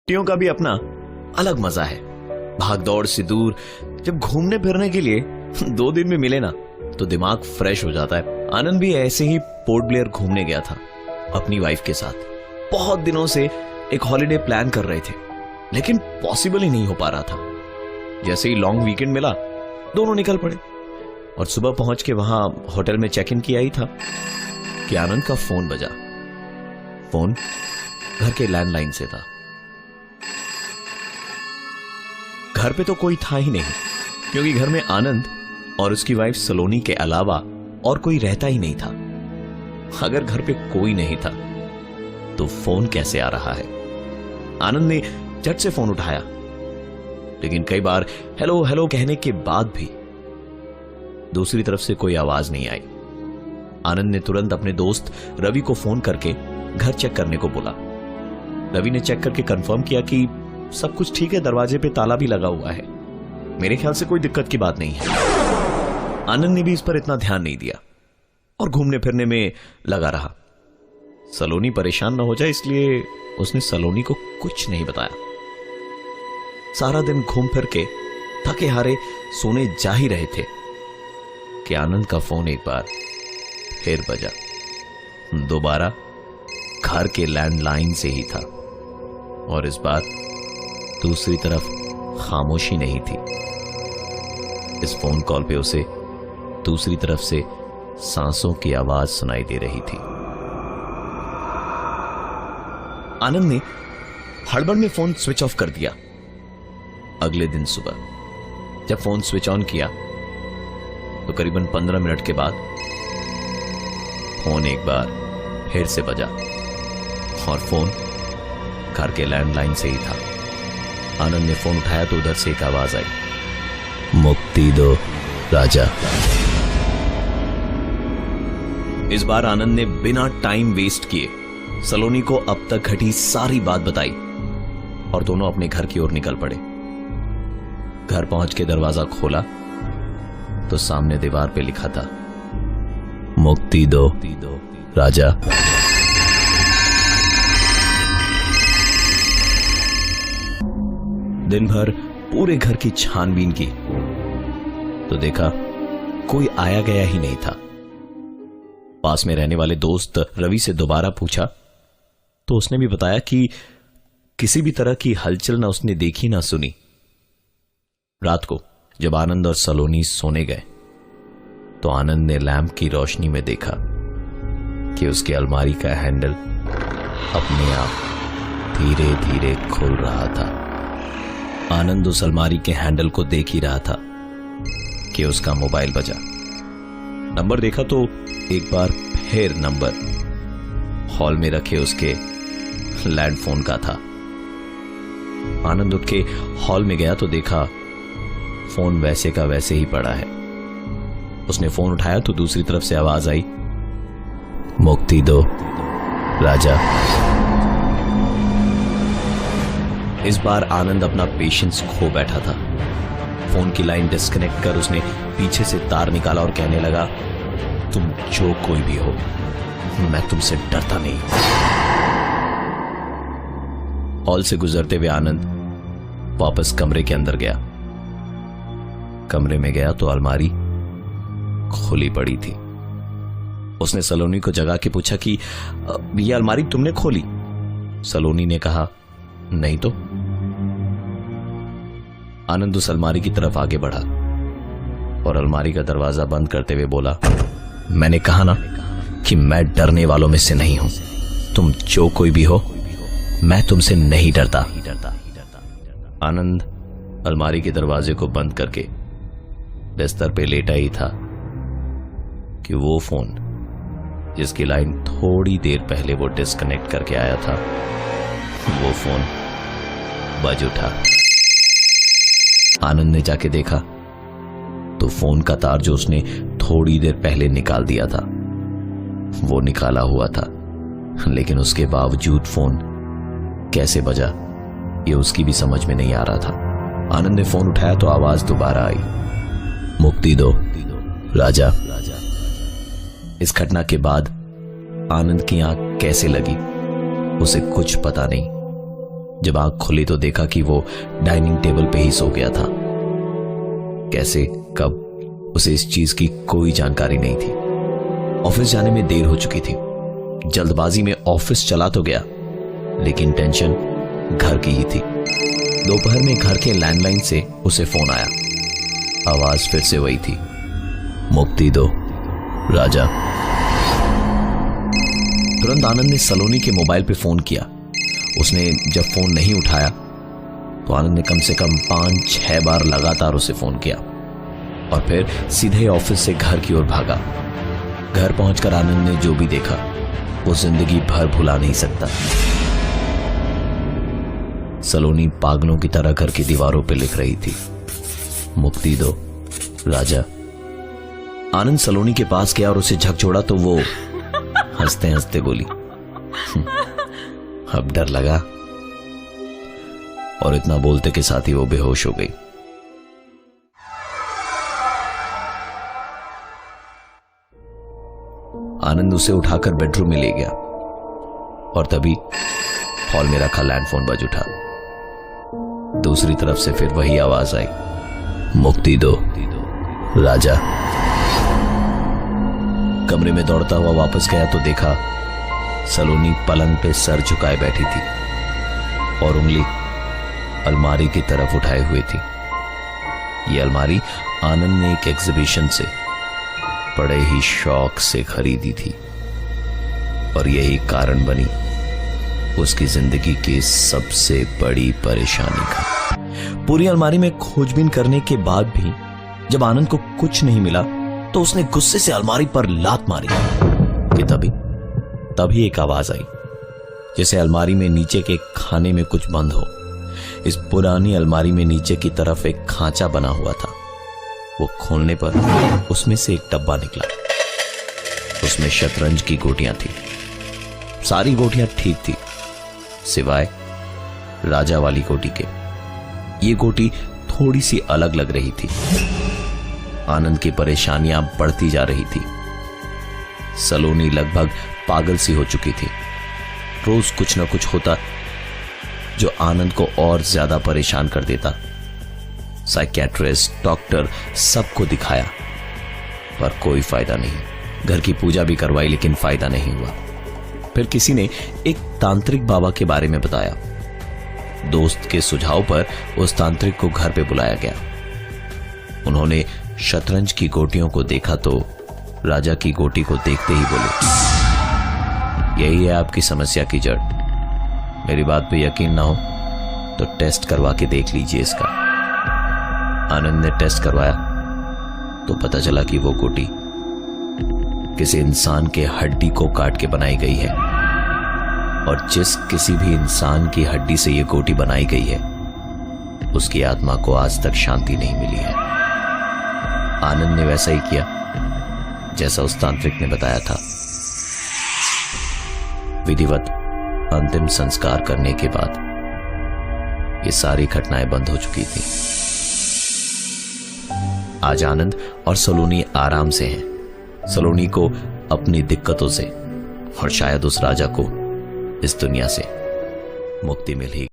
छुट्टियों का भी अपना अलग मजा है। भाग दौड़ से दूर जब घूमने फिरने के लिए 2 दिन में मिले ना तो दिमाग फ्रेश हो जाता है। आनंद भी ऐसे ही पोर्ट ब्लेयर घूमने गया था अपनी वाइफ के साथ। बहुत दिनों से एक हॉलिडे प्लान कर रहे थे लेकिन पॉसिबल ही नहीं हो पा रहा था। जैसे ही लॉन्ग वीकेंड मिला दोनों निकल पड़े और सुबह पहुंच के वहां होटल में चेक इन किया ही था कि आनंद का फोन बजा। फोन घर के लैंडलाइन से था। घर पे तो कोई था ही नहीं क्योंकि घर में आनंद और उसकी वाइफ सलोनी के अलावा और कोई रहता ही नहीं था। अगर घर पे कोई नहीं था तो फोन कैसे आ रहा है? आनंद ने झट से फोन उठाया लेकिन कई बार हेलो हेलो कहने के बाद भी दूसरी तरफ से कोई आवाज नहीं आई। आनंद ने तुरंत अपने दोस्त रवि को फोन करके घर चेक करने को बोला। रवि ने चेक करके कंफर्म किया कि सब कुछ ठीक है, दरवाजे पे ताला भी लगा हुआ है, मेरे ख्याल से कोई दिक्कत की बात नहीं है। आनंद ने भी इस पर इतना ध्यान नहीं दिया और घूमने फिरने में लगा रहा। सलोनी परेशान न हो जाए इसलिए उसने सलोनी को कुछ नहीं बताया। सारा दिन घूम फिर के थके हारे सोने जा ही रहे थे कि आनंद का फोन एक बार फिर बजा। दोबारा घर के लैंडलाइन से ही था और इस बार दूसरी तरफ खामोशी नहीं थी। इस फोन कॉल पे उसे दूसरी तरफ से सांसों की आवाज सुनाई दे रही थी। आनंद ने हड़बड़ में फोन स्विच ऑफ कर दिया। अगले दिन सुबह जब फोन स्विच ऑन किया तो करीबन 15 मिनट के बाद फोन एक बार फिर से बजा और फोन घर के लैंडलाइन से ही था। आनंद ने फोन उठाया तो उधर से एक आवाज आई, मुक्ति दो राजा। इस बार आनंद ने बिना टाइम वेस्ट किए सलोनी को अब तक घटी सारी बात बताई और दोनों अपने घर की ओर निकल पड़े। घर पहुंच के दरवाजा खोला तो सामने दीवार पे लिखा था, मुक्ति दो राजा। दिन भर पूरे घर की छानबीन की तो देखा कोई आया गया ही नहीं था। पास में रहने वाले दोस्त रवि से दोबारा पूछा तो उसने भी बताया कि किसी भी तरह की हलचल ना उसने देखी ना सुनी। रात को जब आनंद और सलोनी सोने गए तो आनंद ने लैंप की रोशनी में देखा कि उसकी अलमारी का हैंडल अपने आप धीरे धीरे खुल रहा था। आनंद उस अलमारी के हैंडल को देख ही रहा था कि उसका मोबाइल बजा। नंबर देखा तो एक बार फिर नंबर हॉल में रखे उसके लैंडफोन का था। आनंद उठ के हॉल में गया तो देखा फोन वैसे का वैसे ही पड़ा है। उसने फोन उठाया तो दूसरी तरफ से आवाज आई, मुक्ति दो राजा। इस बार आनंद अपना पेशेंस खो बैठा था। फोन की लाइन डिस्कनेक्ट कर उसने पीछे से तार निकाला और कहने लगा, तुम जो कोई भी हो मैं तुमसे डरता नहीं। हॉल से गुजरते हुए आनंद वापस कमरे के अंदर गया। कमरे में गया तो अलमारी खुली पड़ी थी। उसने सलोनी को जगा के पूछा कि ये अलमारी तुमने खोली? सलोनी ने कहा, नहीं तो। आनंद उस अलमारी की तरफ आगे बढ़ा और अलमारी का दरवाजा बंद करते हुए बोला, मैंने कहा ना कि मैं डरने वालों में से नहीं हूं। तुम जो कोई भी हो मैं तुमसे नहीं डरता। आनंद अलमारी के दरवाजे को बंद करके बिस्तर पे लेटा ही था कि वो फोन जिसकी लाइन थोड़ी देर पहले वो डिस्कनेक्ट करके आया था, वो फोन बज उठा। आनंद ने जाके देखा तो फोन का तार जो उसने थोड़ी देर पहले निकाल दिया था वो निकाला हुआ था, लेकिन उसके बावजूद फोन कैसे बजा ये उसकी भी समझ में नहीं आ रहा था। आनंद ने फोन उठाया तो आवाज दोबारा आई, मुक्ति दो राजा। इस घटना के बाद आनंद की आंख कैसे लगी उसे कुछ पता नहीं। जब आंख खुली तो देखा कि वो डाइनिंग टेबल पे ही सो गया था। कैसे, कब, उसे इस चीज की कोई जानकारी नहीं थी। ऑफिस जाने में देर हो चुकी थी। जल्दबाजी में ऑफिस चला तो गया, लेकिन टेंशन घर की ही थी। दोपहर में घर के लैंडलाइन से उसे फोन आया। आवाज फिर से वही थी, मुक्ति दो राजा। तुरंत आनंद ने सलोनी के मोबाइल पे फोन किया। उसने जब फोन नहीं उठाया तो आनंद ने कम से कम 5-6 बार लगातार उसे फोन किया और फिर सीधे ऑफिस से घर की ओर भागा। घर पहुंचकर आनंद ने जो भी देखा वो जिंदगी भर भुला नहीं सकता। सलोनी पागलों की तरह घर की दीवारों पर लिख रही थी, मुक्ति दो राजा। आनंद सलोनी के पास गया और उसे झकझोड़ा तो वो हंसते हंसते बोली, अब डर लगा। और इतना बोलते के साथ ही वो बेहोश हो गई। आनंद उसे उठाकर बेडरूम में ले गया और तभी हॉल में रखा लैंडफोन बज उठा। दूसरी तरफ से फिर वही आवाज आई, मुक्ति दो राजा। कमरे में दौड़ता हुआ वापस गया तो देखा सलोनी पलंग पे सर झुकाए बैठी थी और उंगली अलमारी की तरफ उठाए हुए थी। यह अलमारी आनंद ने एक एग्जीबिशन से बड़े ही शौक से खरीदी थी और यही कारण बनी उसकी जिंदगी की सबसे बड़ी परेशानी का। पूरी अलमारी में खोजबीन करने के बाद भी जब आनंद को कुछ नहीं मिला तो उसने गुस्से से अलमारी पर लात मारी कि तभी एक आवाज आई, जैसे अलमारी में नीचे के खाने में कुछ बंद हो। इस पुरानी अलमारी में नीचे की तरफ एक खांचा बना हुआ था। वो खोलने पर उसमें से एक डब्बा निकला। उसमें शतरंज की गोटियां थी। सारी गोटियां ठीक थी सिवाय राजा वाली गोटी के। ये गोटी थोड़ी सी अलग लग रही थी। आनंद की परेशानियां बढ़ती जा रही थी। सलोनी लगभग पागल सी हो चुकी थी। रोज कुछ ना कुछ होता जो आनंद को और ज्यादा परेशान कर देता। साइकियाट्रिस्ट, डॉक्टर, सबको दिखाया पर कोई फायदा नहीं। घर की पूजा भी करवाई लेकिन फायदा नहीं हुआ। फिर किसी ने एक तांत्रिक बाबा के बारे में बताया। दोस्त के सुझाव पर उस तांत्रिक को घर पे बुलाया गया। उन्होंने शतरंज की गोटियों को देखा तो राजा की गोटी को देखते ही बोले, यही है आपकी समस्या की जड़। मेरी बात पे यकीन ना हो तो टेस्ट करवा के देख लीजिए इसका। आनंद ने टेस्ट करवाया तो पता चला कि वो गोटी किसी इंसान के हड्डी को काट के बनाई गई है और जिस किसी भी इंसान की हड्डी से ये गोटी बनाई गई है उसकी आत्मा को आज तक शांति नहीं मिली है। आनंद ने वैसा ही किया जैसा उस तांत्रिक ने बताया था। विधिवत अंतिम संस्कार करने के बाद ये सारी घटनाएं बंद हो चुकी थी। आज आनंद और सलोनी आराम से हैं। सलोनी को अपनी दिक्कतों से और शायद उस राजा को इस दुनिया से मुक्ति मिल ही